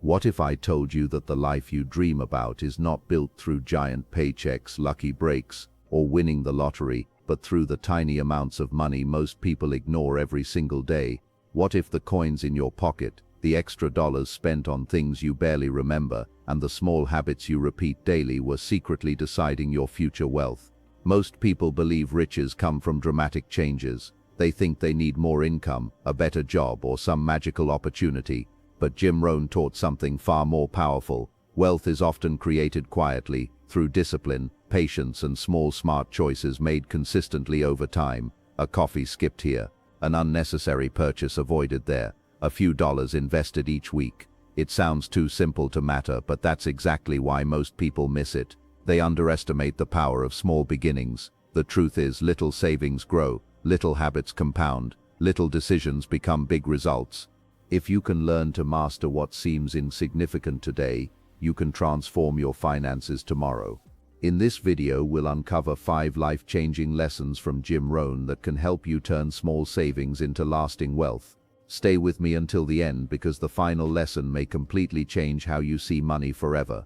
What if I told you that the life you dream about is not built through giant paychecks, lucky breaks, or winning the lottery, but through the tiny amounts of money most people ignore every single day? What if the coins in your pocket, the extra dollars spent on things you barely remember, and the small habits you repeat daily were secretly deciding your future wealth? Most people believe riches come from dramatic changes. They think they need more income, a better job, or some magical opportunity. But Jim Rohn taught something far more powerful. Wealth is often created quietly, through discipline, patience, and small smart choices made consistently over time. A coffee skipped here, an unnecessary purchase avoided there, a few dollars invested each week. It sounds too simple to matter, but that's exactly why most people miss it. They underestimate the power of small beginnings. The truth is, little savings grow, little habits compound, little decisions become big results. If you can learn to master what seems insignificant today, you can transform your finances tomorrow. In this video, we'll uncover 5 life-changing lessons from Jim Rohn that can help you turn small savings into lasting wealth. Stay with me until the end, because the final lesson may completely change how you see money forever.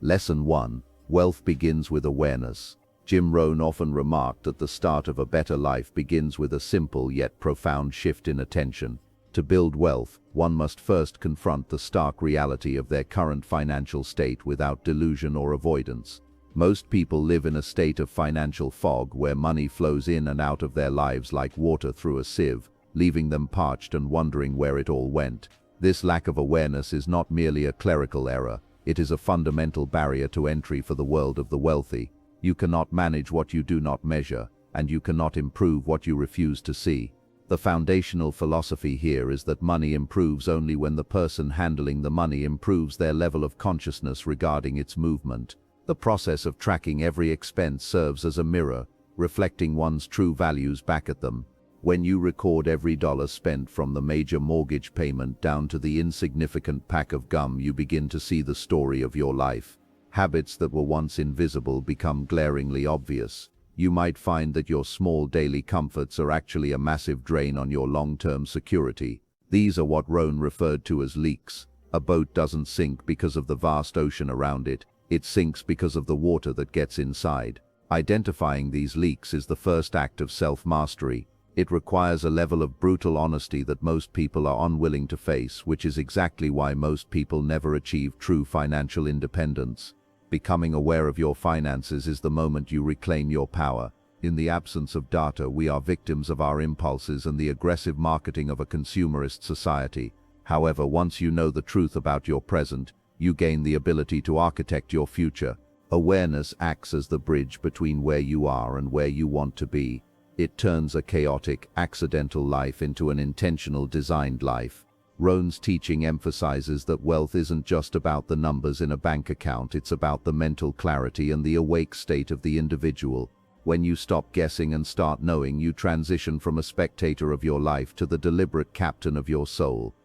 Lesson 1. Wealth begins with awareness. Jim Rohn often remarked that the start of a better life begins with a simple yet profound shift in attention. To build wealth, one must first confront the stark reality of their current financial state without delusion or avoidance. Most people live in a state of financial fog where money flows in and out of their lives like water through a sieve, leaving them parched and wondering where it all went. This lack of awareness is not merely a clerical error, it is a fundamental barrier to entry for the world of the wealthy. You cannot manage what you do not measure, and you cannot improve what you refuse to see. The foundational philosophy here is that money improves only when the person handling the money improves their level of consciousness regarding its movement. The process of tracking every expense serves as a mirror, reflecting one's true values back at them. When you record every dollar spent, from the major mortgage payment down to the insignificant pack of gum, you begin to see the story of your life. Habits that were once invisible become glaringly obvious. You might find that your small daily comforts are actually a massive drain on your long-term security. These are what Rohn referred to as leaks. A boat doesn't sink because of the vast ocean around it. It sinks because of the water that gets inside. Identifying these leaks is the first act of self-mastery. It requires a level of brutal honesty that most people are unwilling to face, which is exactly why most people never achieve true financial independence. Becoming aware of your finances is the moment you reclaim your power. In the absence of data, we are victims of our impulses and the aggressive marketing of a consumerist society. However, once you know the truth about your present, you gain the ability to architect your future. Awareness acts as the bridge between where you are and where you want to be. It turns a chaotic, accidental life into an intentional, designed life. Rohn's teaching emphasizes that wealth isn't just about the numbers in a bank account, it's about the mental clarity and the awake state of the individual. When you stop guessing and start knowing, you transition from a spectator of your life to the deliberate captain of your soul.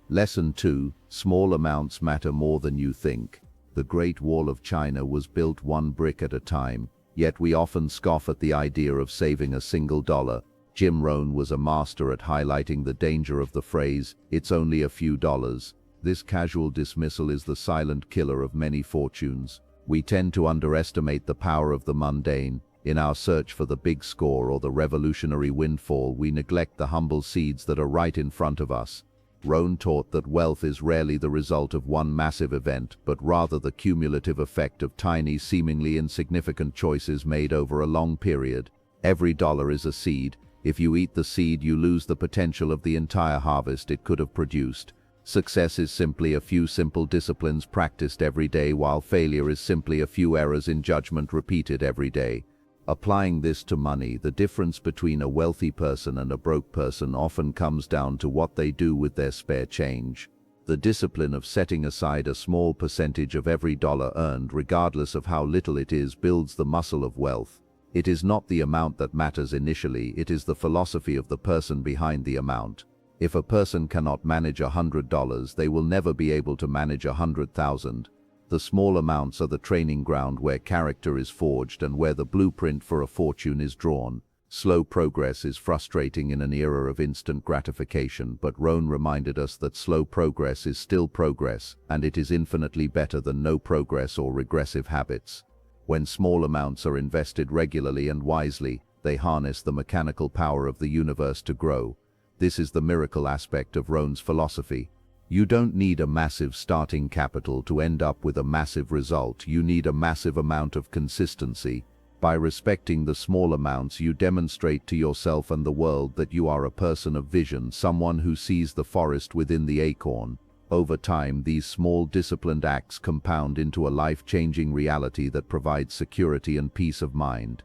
Lesson 2. Small amounts matter more than you think. The Great Wall of China was built one brick at a time, yet we often scoff at the idea of saving a single dollar. Jim Rohn was a master at highlighting the danger of the phrase, "It's only a few dollars." This casual dismissal is the silent killer of many fortunes. We tend to underestimate the power of the mundane. In our search for the big score or the revolutionary windfall, we neglect the humble seeds that are right in front of us. Rohn taught that wealth is rarely the result of one massive event, but rather the cumulative effect of tiny, seemingly insignificant choices made over a long period. Every dollar is a seed. If you eat the seed, you lose the potential of the entire harvest it could have produced. Success is simply a few simple disciplines practiced every day, while failure is simply a few errors in judgment repeated every day. Applying this to money, the difference between a wealthy person and a broke person often comes down to what they do with their spare change. The discipline of setting aside a small percentage of every dollar earned, regardless of how little it is, builds the muscle of wealth. It is not the amount that matters initially, it is the philosophy of the person behind the amount. If a person cannot manage $100, they will never be able to manage 100,000. The small amounts are the training ground where character is forged and where the blueprint for a fortune is drawn. Slow progress is frustrating in an era of instant gratification, but Rohn reminded us that slow progress is still progress, and it is infinitely better than no progress or regressive habits. When small amounts are invested regularly and wisely, they harness the mechanical power of the universe to grow. This is the miracle aspect of Rohn's philosophy. You don't need a massive starting capital to end up with a massive result. You need a massive amount of consistency. By respecting the small amounts, you demonstrate to yourself and the world that you are a person of vision, someone who sees the forest within the acorn. Over time, these small disciplined acts compound into a life-changing reality that provides security and peace of mind.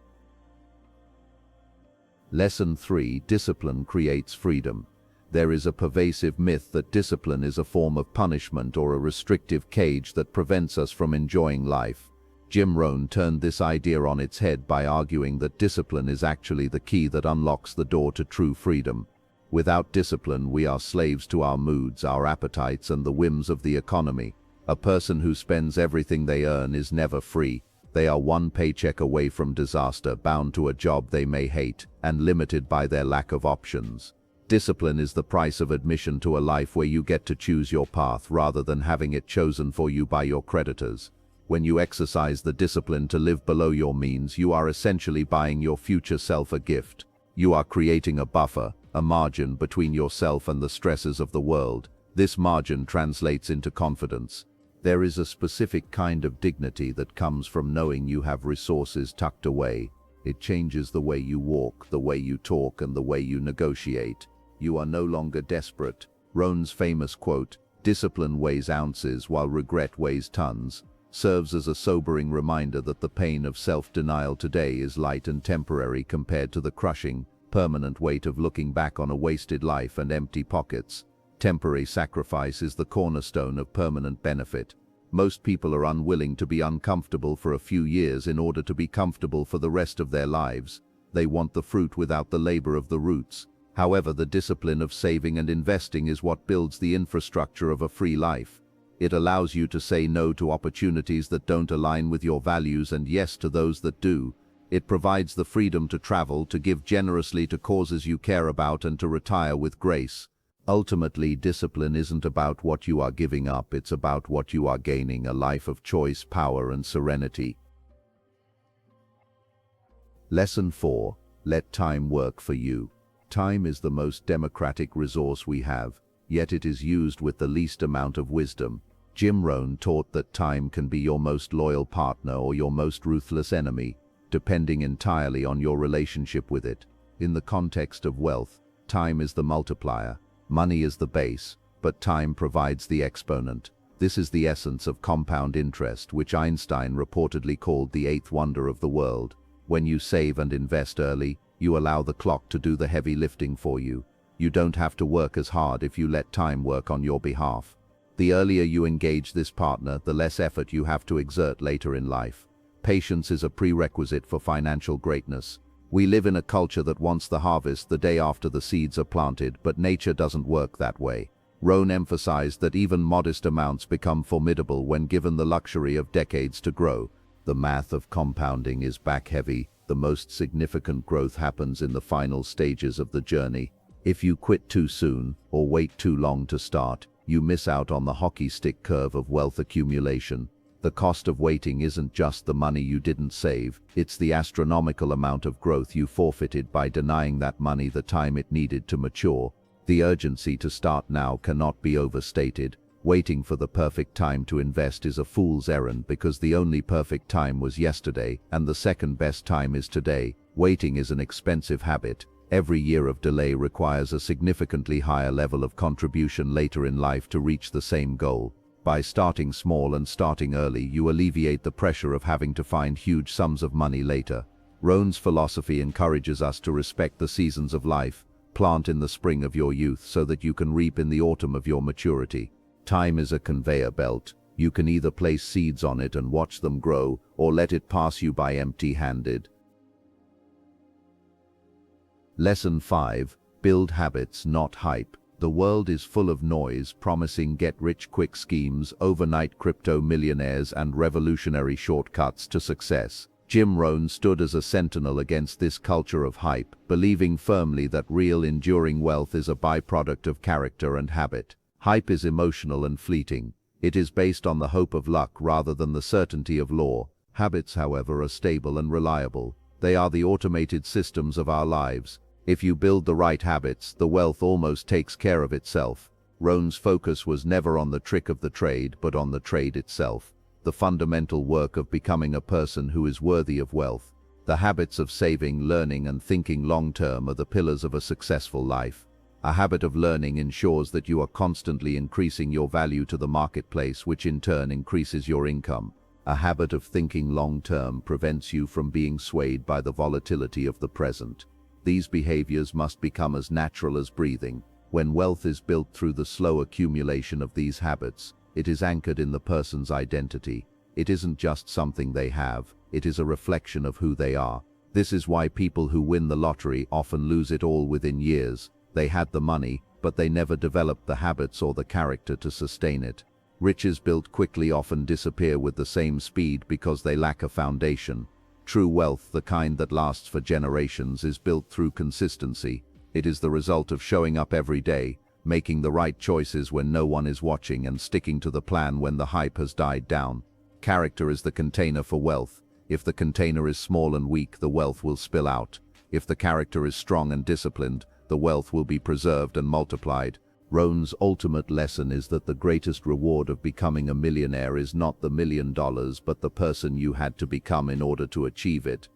Lesson 3: Discipline creates freedom. There is a pervasive myth that discipline is a form of punishment or a restrictive cage that prevents us from enjoying life. Jim Rohn turned this idea on its head by arguing that discipline is actually the key that unlocks the door to true freedom. Without discipline, we are slaves to our moods, our appetites, and the whims of the economy. A person who spends everything they earn is never free. They are one paycheck away from disaster, bound to a job they may hate, and limited by their lack of options. Discipline is the price of admission to a life where you get to choose your path rather than having it chosen for you by your creditors. When you exercise the discipline to live below your means, you are essentially buying your future self a gift. You are creating a buffer, a margin between yourself and the stresses of the world. This margin translates into confidence. There is a specific kind of dignity that comes from knowing you have resources tucked away. It changes the way you walk, the way you talk, and the way you negotiate. You are no longer desperate. Rohn's famous quote, "Discipline weighs ounces while regret weighs tons," serves as a sobering reminder that the pain of self-denial today is light and temporary compared to the crushing, permanent weight of looking back on a wasted life and empty pockets. Temporary sacrifice is the cornerstone of permanent benefit. Most people are unwilling to be uncomfortable for a few years in order to be comfortable for the rest of their lives. They want the fruit without the labor of the roots. However, the discipline of saving and investing is what builds the infrastructure of a free life. It allows you to say no to opportunities that don't align with your values and yes to those that do. It provides the freedom to travel, to give generously to causes you care about, and to retire with grace. Ultimately, discipline isn't about what you are giving up, it's about what you are gaining, a life of choice, power, and serenity. Lesson 4: Let time work for you. Time is the most democratic resource we have, yet it is used with the least amount of wisdom. Jim Rohn taught that time can be your most loyal partner or your most ruthless enemy, depending entirely on your relationship with it. In the context of wealth, time is the multiplier, money is the base, but time provides the exponent. This is the essence of compound interest, which Einstein reportedly called the eighth wonder of the world. When you save and invest early, you allow the clock to do the heavy lifting for you. You don't have to work as hard if you let time work on your behalf. The earlier you engage this partner, the less effort you have to exert later in life. Patience is a prerequisite for financial greatness. We live in a culture that wants the harvest the day after the seeds are planted, but nature doesn't work that way. Rohn emphasized that even modest amounts become formidable when given the luxury of decades to grow. The math of compounding is back-heavy. The most significant growth happens in the final stages of the journey. If you quit too soon or wait too long to start, you miss out on the hockey stick curve of wealth accumulation. The cost of waiting isn't just the money you didn't save, it's the astronomical amount of growth you forfeited by denying that money the time it needed to mature. The urgency to start now cannot be overstated. Waiting for the perfect time to invest is a fool's errand because the only perfect time was yesterday and the second best time is today. Waiting is an expensive habit. Every year of delay requires a significantly higher level of contribution later in life to reach the same goal. By starting small and starting early, you alleviate the pressure of having to find huge sums of money later. Rohn's philosophy encourages us to respect the seasons of life. Plant in the spring of your youth so that you can reap in the autumn of your maturity. Time is a conveyor belt. You can either place seeds on it and watch them grow, or let it pass you by empty-handed. Lesson 5: Build habits, not hype. The world is full of noise promising get-rich-quick schemes, overnight crypto millionaires, and revolutionary shortcuts to success. Jim Rohn stood as a sentinel against this culture of hype, believing firmly that real enduring wealth is a byproduct of character and habit. Hype is emotional and fleeting. It is based on the hope of luck rather than the certainty of law. Habits, however, are stable and reliable. They are the automated systems of our lives. If you build the right habits, the wealth almost takes care of itself. Rohn's focus was never on the trick of the trade, but on the trade itself. The fundamental work of becoming a person who is worthy of wealth. The habits of saving, learning, and thinking long-term are the pillars of a successful life. A habit of learning ensures that you are constantly increasing your value to the marketplace, which in turn increases your income. A habit of thinking long-term prevents you from being swayed by the volatility of the present. These behaviors must become as natural as breathing. When wealth is built through the slow accumulation of these habits, it is anchored in the person's identity. It isn't just something they have, it is a reflection of who they are. This is why people who win the lottery often lose it all within years. They had the money, but they never developed the habits or the character to sustain it. Riches built quickly often disappear with the same speed because they lack a foundation. True wealth, the kind that lasts for generations, is built through consistency. It is the result of showing up every day, making the right choices when no one is watching, and sticking to the plan when the hype has died down. Character is the container for wealth. If the container is small and weak, the wealth will spill out. If the character is strong and disciplined, the wealth will be preserved and multiplied. Rohn's ultimate lesson is that the greatest reward of becoming a millionaire is not the $1 million, but the person you had to become in order to achieve it.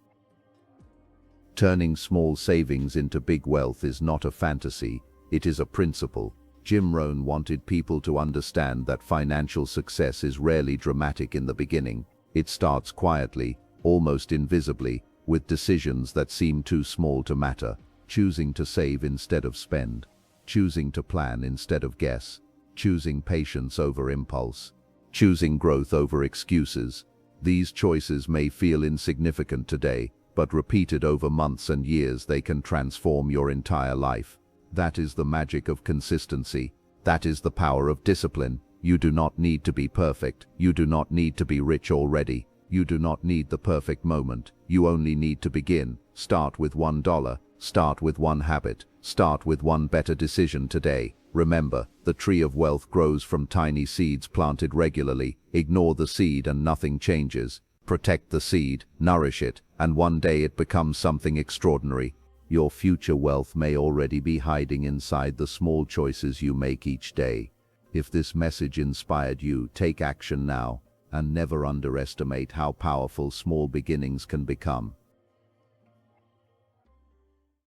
Turning small savings into big wealth is not a fantasy, it is a principle. Jim Rohn wanted people to understand that financial success is rarely dramatic in the beginning. It starts quietly, almost invisibly, with decisions that seem too small to matter. Choosing to save instead of spend. Choosing to plan instead of guess. Choosing patience over impulse. Choosing growth over excuses. These choices may feel insignificant today, but repeated over months and years, they can transform your entire life. That is the magic of consistency. That is the power of discipline. You do not need to be perfect. You do not need to be rich already. You do not need the perfect moment. You only need to begin. Start with $1. Start with one habit. Start with one better decision today. Remember, the tree of wealth grows from tiny seeds planted regularly. Ignore the seed and nothing changes. Protect the seed, nourish it, and one day it becomes something extraordinary. Your future wealth may already be hiding inside the small choices you make each day. If this message inspired you, take action now, and never underestimate how powerful small beginnings can become.